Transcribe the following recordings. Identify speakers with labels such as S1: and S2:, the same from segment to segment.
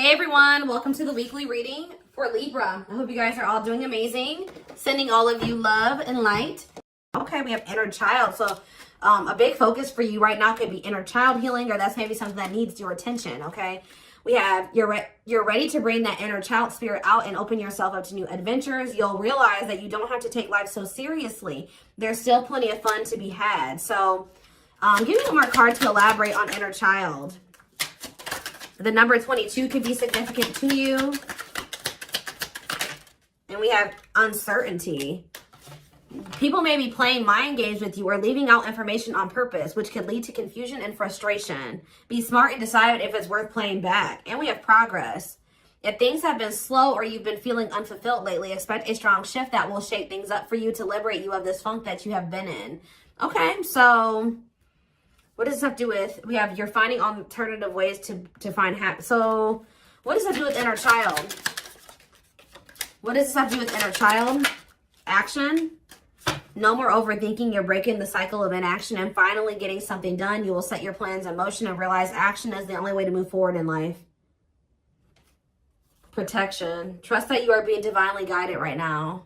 S1: Hey everyone, welcome to the weekly reading for Libra. I hope you guys are all doing amazing. Sending all of you love and light. Okay, we have inner child. So a big focus for you right now could be inner child healing, or that's maybe something that needs your attention, okay? We have you're ready to bring that inner child spirit out and open yourself up to new adventures. You'll realize that you don't have to take life so seriously. There's still plenty of fun to be had. So give me one more card to elaborate on inner child. The number 22 could be significant to you. And we have uncertainty. People may be playing mind games with you or leaving out information on purpose, which could lead to confusion and frustration. Be smart and decide if it's worth playing back. And we have progress. If things have been slow or you've been feeling unfulfilled lately, expect a strong shift that will shake things up for you to liberate you of this funk that you have been in. Okay, so what does this have to do with? We have you're finding alternative ways to find happiness. So what does that do with inner child? What does this have to do with inner child? Action. No more overthinking. You're breaking the cycle of inaction and finally getting something done. You will set your plans in motion and realize action is the only way to move forward in life. Protection. Trust that you are being divinely guided right now.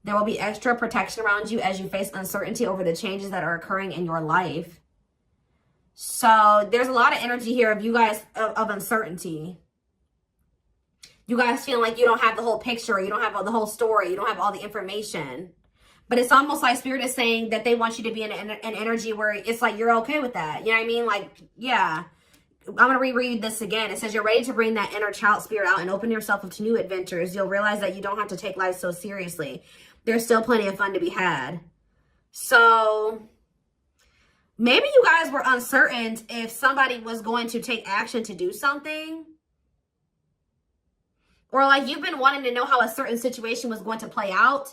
S1: There will be extra protection around you as you face uncertainty over the changes that are occurring in your life. So there's a lot of energy here of you guys of uncertainty. You guys feel like you don't have the whole picture. You don't have the whole story. You don't have all the information. But it's almost like Spirit is saying that they want you to be in an energy where it's like you're okay with that. You know what I mean? Like, yeah. I'm going to reread this again. It says you're ready to bring that inner child spirit out and open yourself up to new adventures. You'll realize that you don't have to take life so seriously. There's still plenty of fun to be had. So maybe you guys were uncertain if somebody was going to take action to do something. Or like you've been wanting to know how a certain situation was going to play out.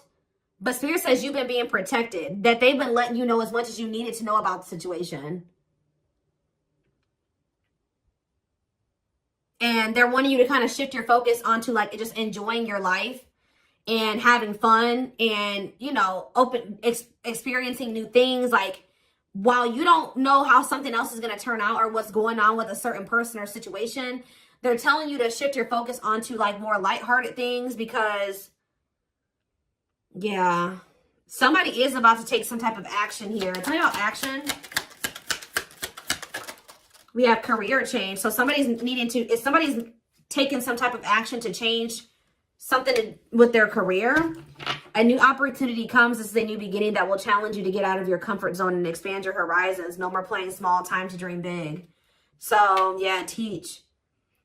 S1: But Spirit says you've been being protected. That they've been letting you know as much as you needed to know about the situation. And they're wanting you to kind of shift your focus onto like just enjoying your life. And having fun. And, you know, experiencing new things. Like, while you don't know how something else is going to turn out or what's going on with a certain person or situation, they're telling you to shift your focus onto like more lighthearted things because, yeah, somebody is about to take some type of action here. Tell me about action. We have career change. So somebody's taking some type of action to change something with their career. A new opportunity comes. This is a new beginning that will challenge you to get out of your comfort zone and expand your horizons. No more playing small, time to dream big. So, yeah, teach.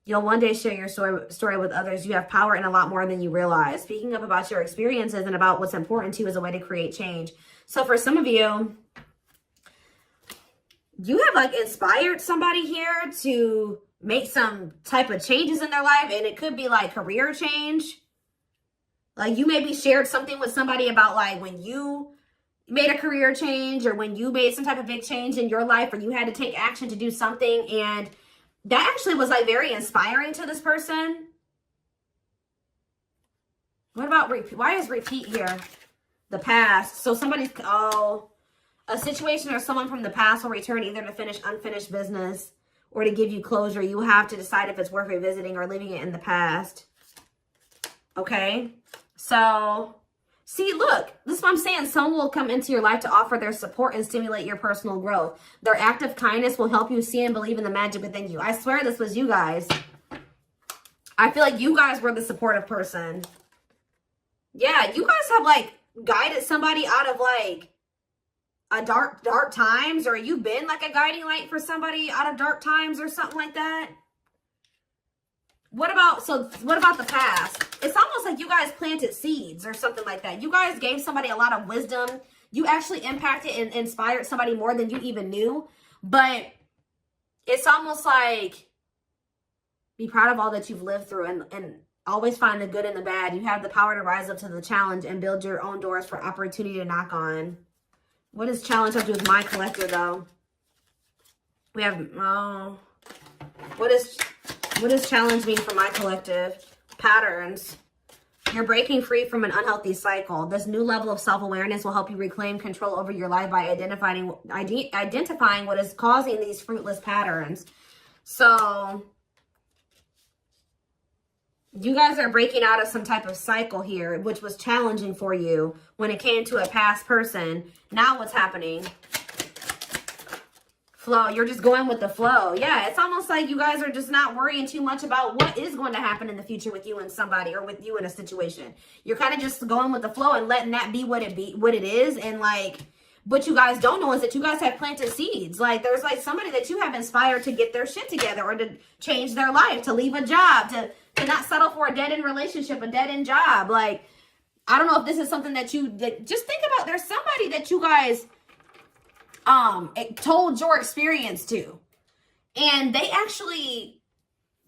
S1: You'll one day share your story with others. You have power in a lot more than you realize. Speaking up about your experiences and about what's important to you is a way to create change. So for some of you, you have like inspired somebody here to make some type of changes in their life. And it could be like career change. Like you maybe shared something with somebody about like when you made a career change or when you made some type of big change in your life or you had to take action to do something. And that actually was like very inspiring to this person. What about repeat? Why is repeat here? The past. So somebody's, a situation or someone from the past will return either to finish unfinished business or to give you closure. You have to decide if it's worth revisiting or leaving it in the past. Okay. So, see, look, this is what I'm saying. Someone will come into your life to offer their support and stimulate your personal growth. Their act of kindness will help you see and believe in the magic within you. I swear this was you guys. I feel like you guys were the supportive person. Yeah, you guys have, like, guided somebody out of, like, a dark times. Or you've been, like, a guiding light for somebody out of dark times or something like that. What about the past? It's almost like you guys planted seeds or something like that. You guys gave somebody a lot of wisdom. You actually impacted and inspired somebody more than you even knew. But it's almost like be proud of all that you've lived through and always find the good and the bad. You have the power to rise up to the challenge and build your own doors for opportunity to knock on. What does challenge have to do with my collector, though? We have, what does challenge mean for my collective? Patterns. You're breaking free from an unhealthy cycle. This new level of self-awareness will help you reclaim control over your life by identifying what is causing these fruitless patterns. So You guys are breaking out of some type of cycle here, which was challenging for you when it came to a past person. Now what's happening? Flow. You're just going with the flow. Yeah, it's almost like you guys are just not worrying too much about what is going to happen in the future with you and somebody, or with you in a situation. You're kind of just going with the flow and letting that be what it is. And like, what you guys don't know is that you guys have planted seeds. Like, there's like somebody that you have inspired to get their shit together, or to change their life, to leave a job, to not settle for a dead-end relationship, a dead-end job. Like, I don't know if this is something that just think about. There's somebody that you guys told your experience to, and they actually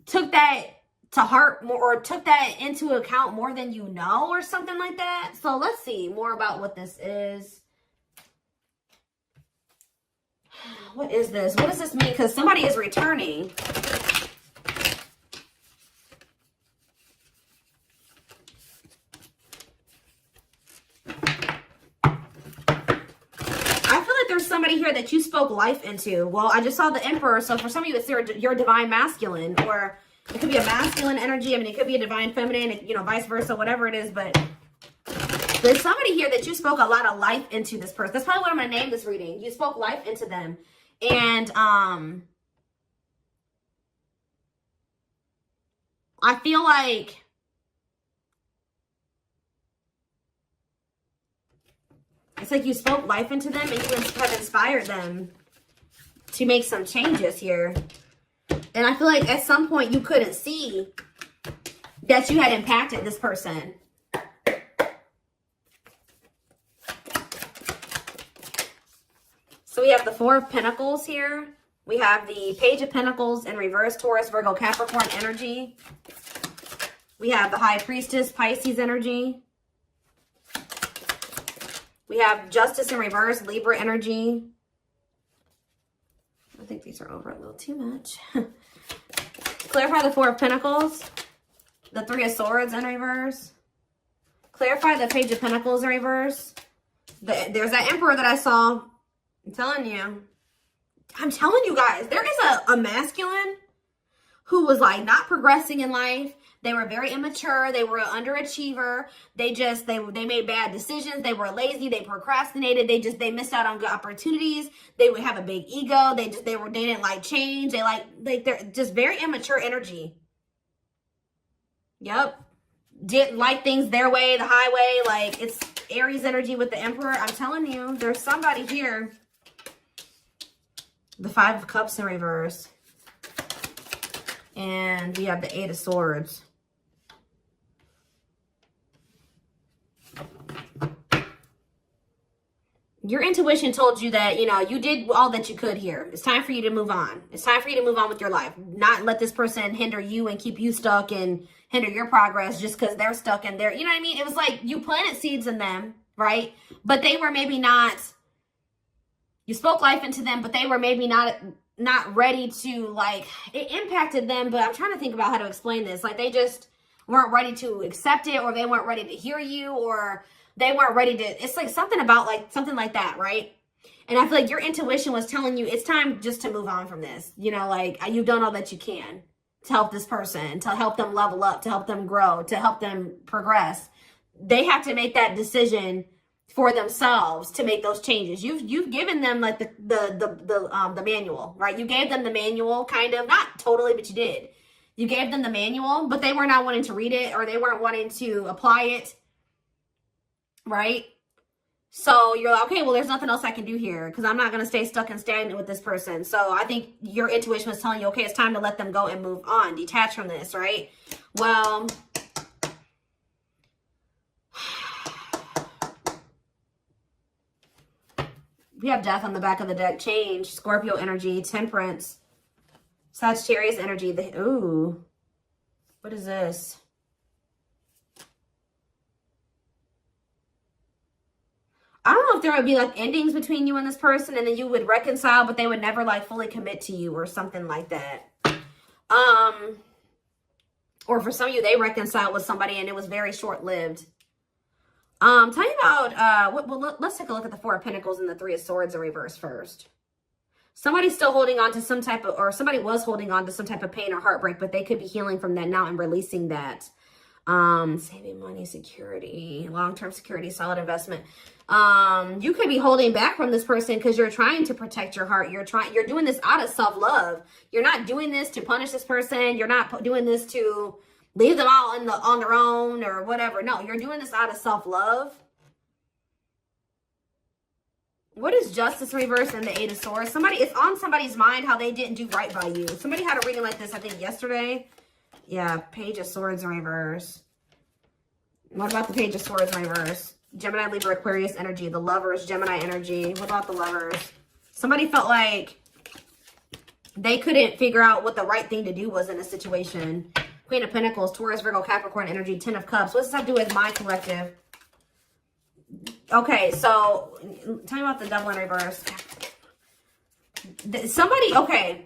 S1: took that to heart more, or took that into account more than you know, or something like that. So let's see more about what this is. What is this? What does this mean? Because somebody is returning. Somebody here that you spoke life into. Well, I just saw the Emperor, so for some of you, it's your divine masculine, or it could be a masculine energy. I mean, it could be a divine feminine, you know, vice versa, whatever it is. But there's somebody here that you spoke a lot of life into this person. That's probably what I'm going to name this reading. You spoke life into them. And I feel like it's like you spoke life into them, and you have inspired them to make some changes here. And I feel like at some point you couldn't see that you had impacted this person. So we have the Four of Pentacles here. We have the Page of Pentacles in reverse, Taurus, Virgo, Capricorn energy. We have the High Priestess, Pisces energy. We have Justice in reverse, Libra energy. I think these are over a little too much. Clarify the Four of Pentacles. The Three of Swords in reverse. Clarify the Page of Pentacles in reverse. There's that Emperor that I saw. I'm telling you guys, there is a masculine who was like not progressing in life. They were very immature. They were an underachiever. They made bad decisions. They were lazy. They procrastinated. They missed out on good opportunities. They would have a big ego. They didn't like change. They're just very immature energy. Yep. Didn't like things their way, the highway. Like, it's Aries energy with the Emperor. I'm telling you, there's somebody here. The Five of Cups in reverse. And we have the Eight of Swords. Your intuition told you that, you know, you did all that you could here. It's time for you to move on. It's time for you to move on with your life. Not let this person hinder you and keep you stuck and hinder your progress just because they're stuck in there. You know what I mean? It was like you planted seeds in them, right? But they were maybe not, you spoke life into them, but they were maybe not ready to, like, it impacted them. But I'm trying to think about how to explain this. Like, they just weren't ready to accept it, or they weren't ready to hear you, or they weren't ready to, it's like something about like, something like that, right? And I feel like your intuition was telling you it's time just to move on from this. You know, like, you've done all that you can to help this person, to help them level up, to help them grow, to help them progress. They have to make that decision for themselves to make those changes. You've given them like the manual, right? You gave them the manual, kind of, not totally, but you did. You gave them the manual, but they were not wanting to read it, or they weren't wanting to apply it, right? So you're like, okay, well, there's nothing else I can do here because I'm not going to stay stuck and stagnant with this person. So I think your intuition was telling you, okay, it's time to let them go and move on, detach from this, right? Well, we have Death on the back of the deck. Change, Scorpio energy, Temperance, Sagittarius energy. Ooh, what is this? I don't know if there would be like endings between you and this person, and then you would reconcile, but they would never like fully commit to you or something like that. Or for some of you, they reconciled with somebody and it was very short-lived. Tell me about, let's take a look at the Four of Pentacles and the Three of Swords in reverse first. Somebody's still holding on to some type of, or somebody was holding on to some type of pain or heartbreak, but they could be healing from that now and releasing that. Saving money, security, long-term security, solid investment. You could be holding back from this person because you're trying to protect your heart. You're doing this out of self-love. You're not doing this to punish this person. You're not doing this to leave them all on their own or whatever. No, you're doing this out of self-love. What is Justice reverse and the Eight of Swords? It's on somebody's mind how they didn't do right by you. Somebody had a reading like this, I think, yesterday. Yeah, Page of Swords in reverse. What about the Page of Swords in reverse? Gemini, Libra, Aquarius energy. The Lovers, Gemini energy. What about the Lovers? Somebody felt like they couldn't figure out what the right thing to do was in a situation. Queen of Pentacles, Taurus, Virgo, Capricorn energy. Ten of Cups. What does this have to do with my collective? Okay, so tell me about the Devil in reverse. Okay.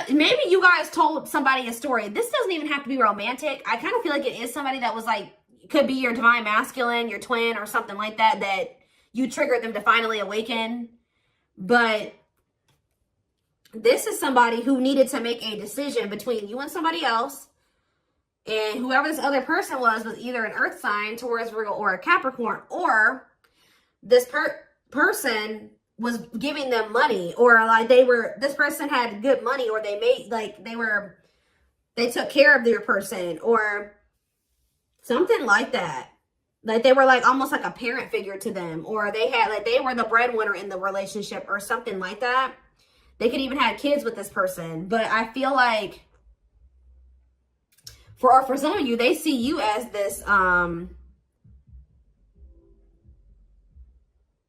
S1: Maybe you guys told somebody a story. This doesn't even have to be romantic. I kind of feel like it is somebody that was like, could be your divine masculine, your twin, or something like that, that you triggered them to finally awaken. But this is somebody who needed to make a decision between you and somebody else. And whoever this other person was either an earth sign, Taurus, Virgo, or a Capricorn, or this person was giving them money, or like this person had good money, or they took care of their person, or something like that. Like they were like almost like a parent figure to them, or they were the breadwinner in the relationship or something like that. They could even have kids with this person. But I feel like for some of you, they see you as this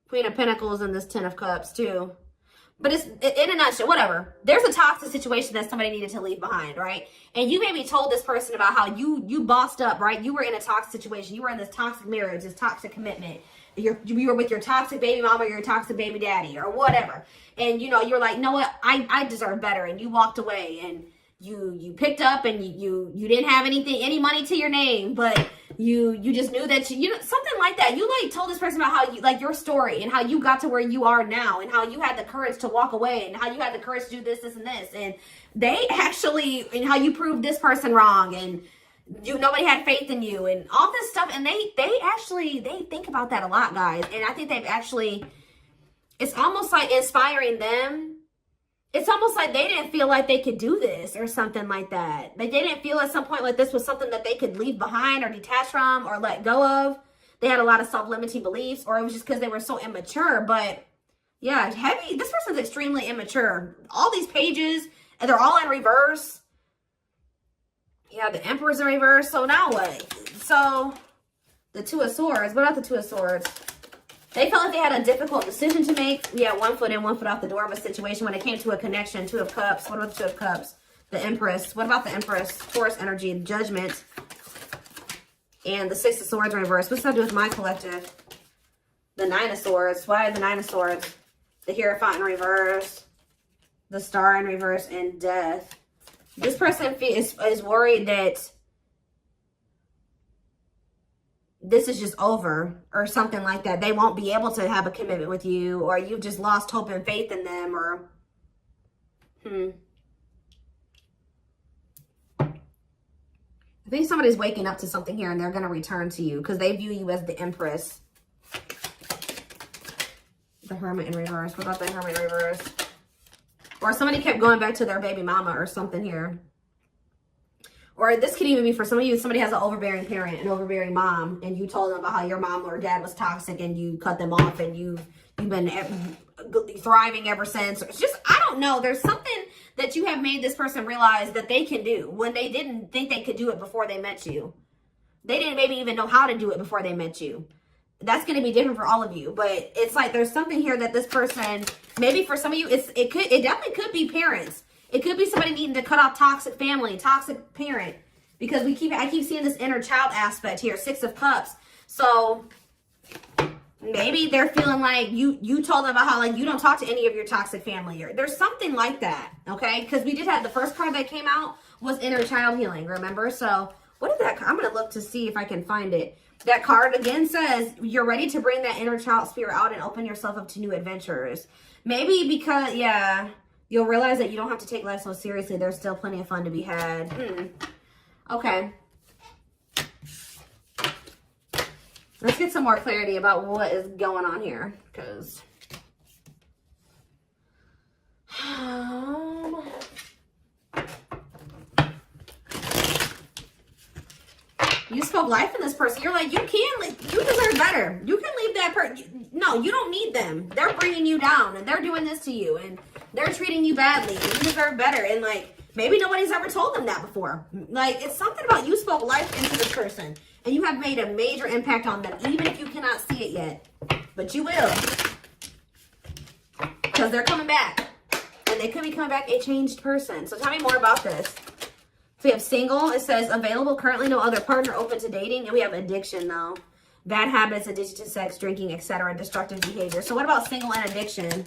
S1: Queen of Pentacles and this Ten of Cups too. But it's in a nutshell, whatever. There's a toxic situation that somebody needed to leave behind, right? And you maybe told this person about how you bossed up, right? You were in a toxic situation. You were in this toxic marriage, this toxic commitment. You were with your toxic baby mama or your toxic baby daddy or whatever. And, you're like, you know what? I deserve better. And you walked away and you picked up and you didn't have any money to your name, but you just knew that something like that. You like told this person about how you like your story and how you got to where you are now and how you had the courage to walk away and how you had the courage to do this and this, and they actually, and how you proved this person wrong and nobody had faith in you and all this stuff. And they think about that a lot, guys. And I think it's almost like inspiring them. It's almost like they didn't feel like they could do this or something like that. They didn't feel at some point like this was something that they could leave behind or detach from or let go of. They had a lot of self-limiting beliefs, or it was just because they were so immature. But yeah, this person's extremely immature. All these pages, and they're all in reverse. Yeah, the Emperor's in reverse. So now what? So the Two of Swords. What about the Two of Swords? They felt like they had a difficult decision to make. Yeah, 1 foot in, 1 foot out the door of a situation when it came to a connection. Two of Cups. What about the Two of Cups? The Empress. What about the Empress? Taurus energy, Judgment. And the Six of Swords in reverse. What's that do with my collective? The Nine of Swords. Why the Nine of Swords? The Hierophant in reverse. The Star in reverse. And Death. This person is worried that this is just over or something like that. They won't be able to have a commitment with you, or you've just lost hope and faith in them, or I think somebody's waking up to something here and they're going to return to you because they view you as the Empress. The Hermit in reverse. What about the Hermit in reverse? Or somebody kept going back to their baby mama or something here. Or this could even be for some of you, somebody has an overbearing parent, an overbearing mom, and you told them about how your mom or dad was toxic and you cut them off and you've been thriving ever since. It's just, I don't know. There's something that you have made this person realize that they can do when they didn't think they could do it before they met you. They didn't maybe even know how to do it before they met you. That's going to be different for all of you. But it's like there's something here that this person, maybe for some of you, it definitely could be parents. It could be somebody needing to cut off toxic family, toxic parent, because I keep seeing this inner child aspect here, Six of Cups. So maybe they're feeling like you told them about how like you don't talk to any of your toxic family. Or there's something like that, okay? Because we did have the first card that came out was inner child healing, remember? So What is that? I'm going to look to see if I can find it. That card again says you're ready to bring that inner child spirit out and open yourself up to new adventures. Maybe because, yeah, you'll realize that you don't have to take life so seriously. There's still plenty of fun to be had. Okay. Let's get some more clarity about what is going on here. Because... you spoke life in this person. You're like, you deserve better. You can leave that person. No, you don't need them. They're bringing you down and they're doing this to you and they're treating you badly. And you deserve better. And like, maybe nobody's ever told them that before. Like, it's something about you spoke life into this person and you have made a major impact on them, even if you cannot see it yet. But you will. Because they're coming back. And they could be coming back a changed person. So tell me more about this. So we have single. It says available, currently no other partner, open to dating. And we have addiction though. Bad habits, addiction to sex, drinking, etc. Destructive behavior. So what about single and addiction?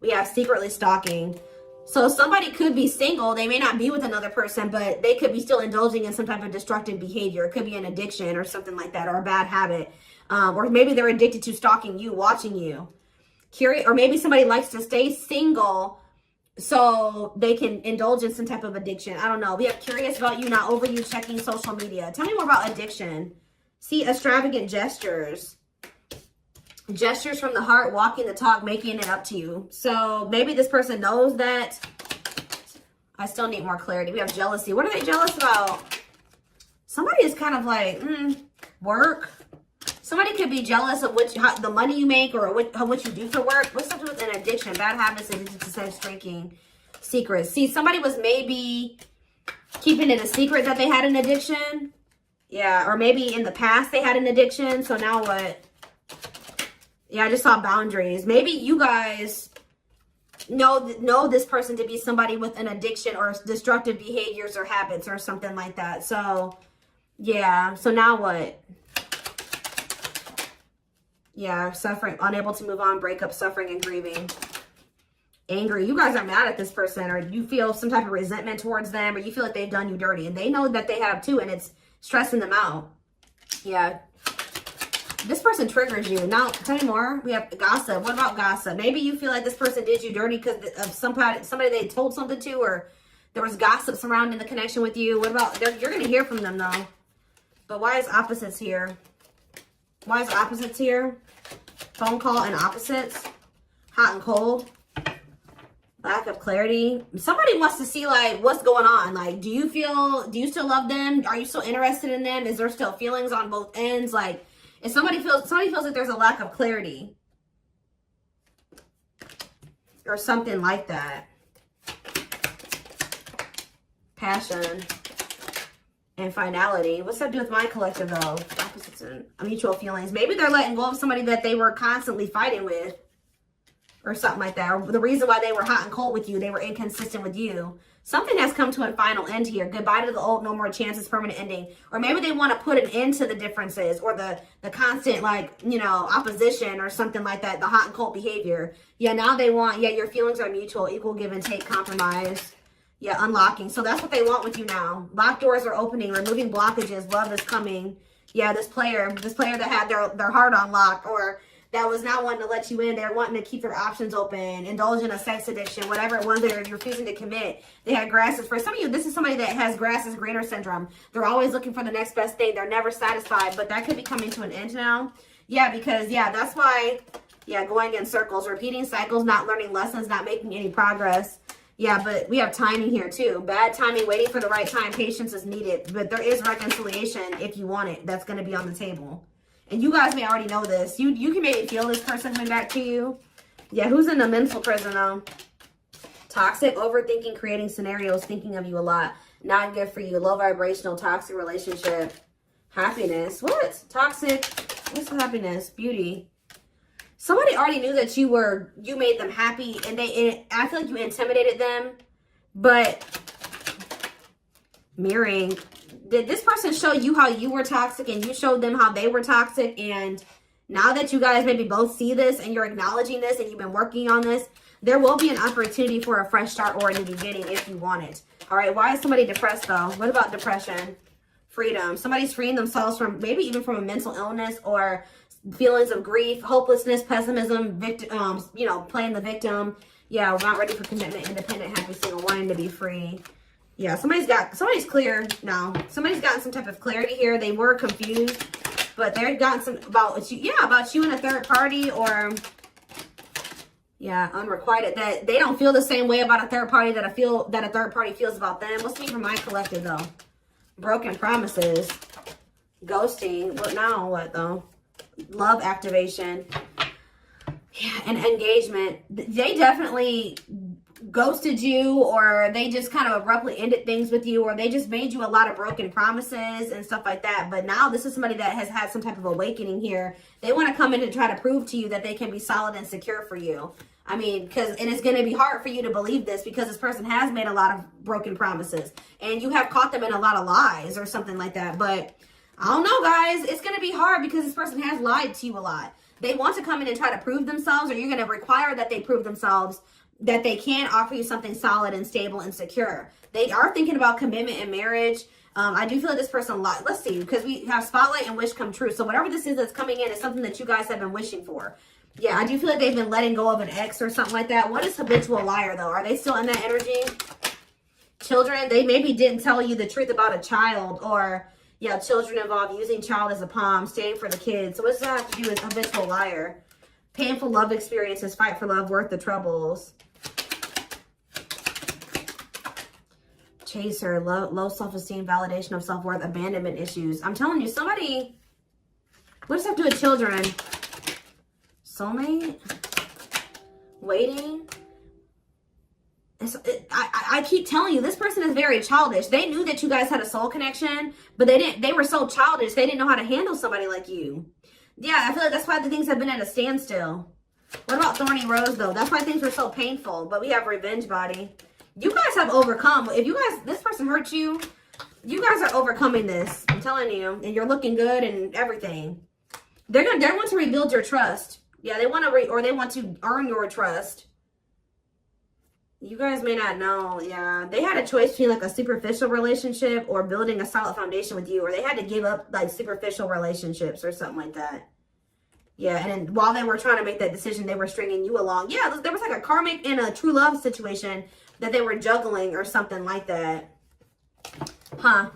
S1: We have secretly stalking. So somebody could be single. They may not be with another person, but they could be still indulging in some type of destructive behavior. It could be an addiction or something like that, or a bad habit. Or maybe they're addicted to stalking you, watching you. Curious, or maybe somebody likes to stay single so they can indulge in some type of addiction. I don't know. We have curious about you, not over you, checking social media. Tell me more about addiction. See, extravagant gestures. Gestures from the heart, walking the talk, making it up to you. So maybe this person knows that. I still need more clarity. We have jealousy. What are they jealous about? Somebody is kind of like, work. Somebody could be jealous of the money you make or what you do for work. What's something with an addiction? Bad habits, addicted to sex, drinking, secrets. See, somebody was maybe keeping it a secret that they had an addiction. Yeah, or maybe in the past they had an addiction. So now what? Yeah, I just saw boundaries. Maybe you guys know this person to be somebody with an addiction or destructive behaviors or habits or something like that. So, yeah. So now what? Yeah, suffering, unable to move on, breakup, suffering, and grieving. Angry. You guys are mad at this person, or you feel some type of resentment towards them, or you feel like they've done you dirty, and they know that they have too, and it's stressing them out. Yeah. This person triggers you. Now, tell me more. We have gossip. What about gossip? Maybe you feel like this person did you dirty because of somebody they told something to, or there was gossip surrounding the connection with you. What about, you're going to hear from them, though. But why is opposites here? Why is opposites here? Phone call and opposites. Hot and cold. Lack of clarity. Somebody wants to see, like, what's going on. Like, do you still love them? Are you still interested in them? Is there still feelings on both ends? Like, if somebody feels like there's a lack of clarity. Or something like that. Passion. And finality. What's that do with my collective, though? Opposites and mutual feelings. Maybe they're letting go of somebody that they were constantly fighting with. Or something like that. Or the reason why they were hot and cold with you. They were inconsistent with you. Something has come to a final end here. Goodbye to the old, no more chances, permanent ending. Or maybe they want to put an end to the differences. Or the constant, like, you know, opposition or something like that. The hot and cold behavior. Yeah, now they want, yeah, your feelings are mutual. Equal give and take, compromise. Yeah, unlocking. So that's what they want with you now. Locked doors are opening, removing blockages. Love is coming. Yeah, this player that had their heart on lock, or that was not wanting to let you in. They're wanting to keep their options open, indulge in a sex addiction, whatever it was they're refusing to commit. They had grasses. For some of you, this is somebody that has grass is greener syndrome. They're always looking for the next best thing. They're never satisfied, but that could be coming to an end now. Yeah, because, yeah, that's why, yeah, going in circles, repeating cycles, not learning lessons, not making any progress. Yeah, but we have timing here too. Bad timing, waiting for the right time. Patience is needed. But there is reconciliation if you want it. That's going to be on the table. And you guys may already know this. You can maybe feel this person coming back to you. Yeah, who's in a mental prison though? Toxic, overthinking, creating scenarios, thinking of you a lot. Not good for you. Low vibrational, toxic relationship. Happiness. What? Toxic. What's happiness? Beauty. Somebody already knew that you made them happy, and I feel like you intimidated them. But mirroring, did this person show you how you were toxic and you showed them how they were toxic? And now that you guys maybe both see this and you're acknowledging this and you've been working on this, there will be an opportunity for a fresh start or a new beginning if you want it. All right, why is somebody depressed though? What about depression? Freedom. Somebody's freeing themselves from maybe even from a mental illness or feelings of grief, hopelessness, pessimism, victim, you know, playing the victim. Yeah, we're not ready for commitment, independent, happy, single, wanting to be free. Yeah, somebody's clear now. Somebody's gotten some type of clarity here. They were confused, but they've gotten some about you and a third party, or yeah, unrequited, that they don't feel the same way about a third party that a third party feels about them. What's me for my collective though? Broken promises, ghosting. What now? What though? Love activation. Yeah, and engagement. They definitely ghosted you, or they just kind of abruptly ended things with you, or they just made you a lot of broken promises and stuff like that. But now this is somebody that has had some type of awakening here. They want to come in and try to prove to you that they can be solid and secure for you. I mean, and it's going to be hard for you to believe this because this person has made a lot of broken promises and you have caught them in a lot of lies or something like that. But I don't know, guys. It's going to be hard because this person has lied to you a lot. They want to come in and try to prove themselves, or you're going to require that they prove themselves that they can offer you something solid and stable and secure. They are thinking about commitment and marriage. I do feel like this person, let's see, because we have spotlight and wish come true. So whatever this is that's coming in is something that you guys have been wishing for. Yeah, I do feel like they've been letting go of an ex or something like that. What is habitual liar, though? Are they still in that energy? Children, they maybe didn't tell you the truth about a child, or yeah, children involved, using child as a palm, staying for the kids. So what's that have to do with habitual liar? Painful love experiences, fight for love, worth the troubles. Chaser, low self-esteem, validation of self-worth, abandonment issues. I'm telling you, somebody, what does that have to do with children? Soulmate? Waiting? I keep telling you, this person is very childish. They knew that you guys had a soul connection, but they were so childish, they didn't know how to handle somebody like you. Yeah, I feel like that's why the things have been at a standstill. What about Thorny Rose, though? That's why things were so painful, but we have Revenge Body. You guys have overcome. If you guys, this person hurt you, you guys are overcoming this. I'm telling you, and you're looking good and everything. They want to rebuild your trust. Yeah, they want to they want to earn your trust. You guys may not know. Yeah, they had a choice between like a superficial relationship or building a solid foundation with you, or they had to give up like superficial relationships or something like that. Yeah, and then while they were trying to make that decision, they were stringing you along. Yeah, there was like a karmic and a true love situation that they were juggling or something like that. Huh.